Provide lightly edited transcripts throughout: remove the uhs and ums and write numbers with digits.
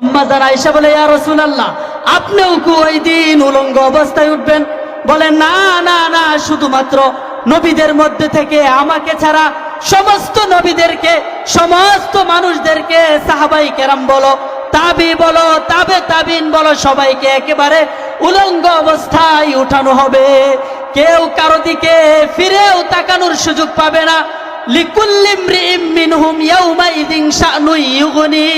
আম্মা জান আয়েশা বলে, ইয়া রাসূলুল্লাহ, আপনিও কি ওই দিন উলঙ্গ অবস্থায় উঠবেন? বলেন, না না না, শুধুমাত্র নবীদের মধ্যে থেকে আমাকে ছাড়া সমস্ত নবীদেরকে, সমস্ত মানুষদেরকে, সাহাবাই কেরাম বলো, তাবি বলো, তাবে তাবিন বলো, সবাইকে একেবারে উলঙ্গ অবস্থায় উঠানো হবে। কেউ কারো দিকে ফিরেও তাকানোর সুযোগ পাবে না। লিকুল্লি ইমরিইম মিনহুম ইয়াউমাইযিন শা'নুন ইউগনি।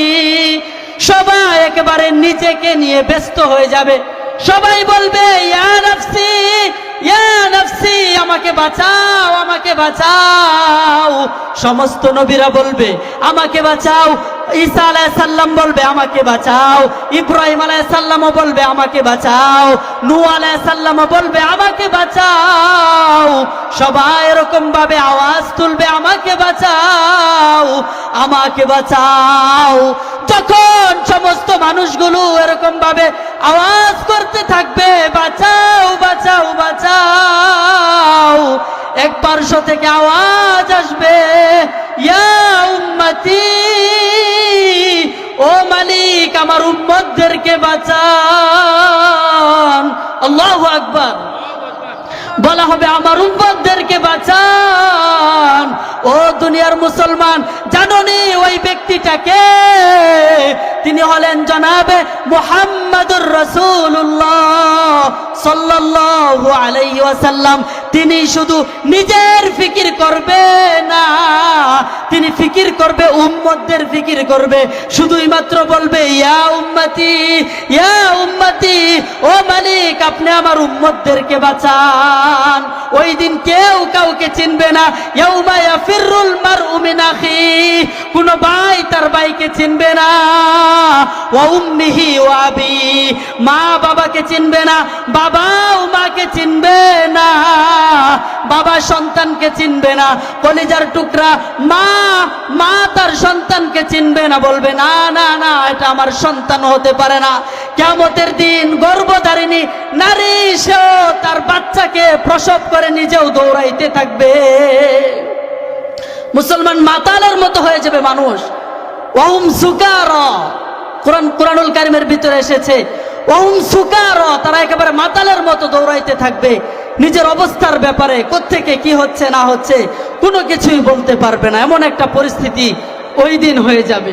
সবাই একেবারে নিজেকে নিয়ে ব্যস্ত হয়ে যাবে। সবাই বলবে, ইয়া নাফসি, ইয়া নাফসি, আমাকে বাঁচাও, আমাকে বাঁচাও। সমস্ত নবীরা বলবে, আমাকে বাঁচাও। ঈসা আলাইহিস সালাম বলবে, আমাকে বাঁচাও। ইব্রাহিম আলাইহিস সালামও বলবে, আমাকে বাঁচাও। নূহ আলাইহিস সালামও বলবে, আমাকে বাঁচাও। সবাই এরকম ভাবে আওয়াজ তুলবে, আমাকে বাঁচাও, আমাকে বাঁচাও। যখন সমস্ত মানুষগুলো এরকম ভাবে আওয়াজ করতে থাকবে, বাঁচাও বাঁচাও বাঁচাও, এক পার্শ্ব থেকে আওয়াজ আসবে, ইয়া উম্মতি, ও মালিক, আমার উম্মতদেরকে বাঁচান। আল্লাহু আকবার। বলা হবে, আমার উম্মতদেরকে বাঁচান। ও দুনিয়ার মুসলমান, জানোনি ওই ব্যক্তিটাকে? তিনি হলেন জনাবে মুহাম্মদুর রাসূলুল্লাহ সাল্লাল্লাহু আলাইহি ওয়াসাল্লাম। তিনি শুধু নিজের ফিকির করবে না, তিনি ফিকির করবে, উম্মতদের ফিকির করবে। শুধুই মাত্র বলবে, ইয়া উম্মতি, ইয়া উম্মতি, ও মালিক, আপনি আমার উম্মতদেরকে বাঁচান। ওই দিন কেউ কাউকে চিনবে না। ইয়াউমা ইয়াফিরুল মারউ মিন আখি, কোন ভাই তার ভাইকে চিনবে না। ওয়া উম্মিহি ওয়া আবি, মা বাবাকে চিনবে না, বাবাও মাকে চিনবে না, বাবা সন্তানকে চিনবে না। কলিজার টুকরা মা, মা তার সন্তানকে চিনবে না, বলবে, না না না, এটা আমার সন্তান হতে পারে না। কিয়ামতের দিন গর্ভধারিণী নারী সেও তার বাচ্চাকে প্রসব করে নিজেও দৌড়াইতে থাকবে। মুসলমান মাতালের মতো হয়ে যাবে মানুষ। ওহুম সুকারা, কুরআনুল কারীমের ভিতরে এসেছে, ওহুম সুকারা, তারা একেবারে মাতালের মতো দৌড়াইতে থাকবে। নিজের অবস্থার ব্যাপারে কোত্থেকে কি হচ্ছে না হচ্ছে কোনো কিছুই বলতে পারবে না। এমন একটা পরিস্থিতি ওই দিন হয়ে যাবে।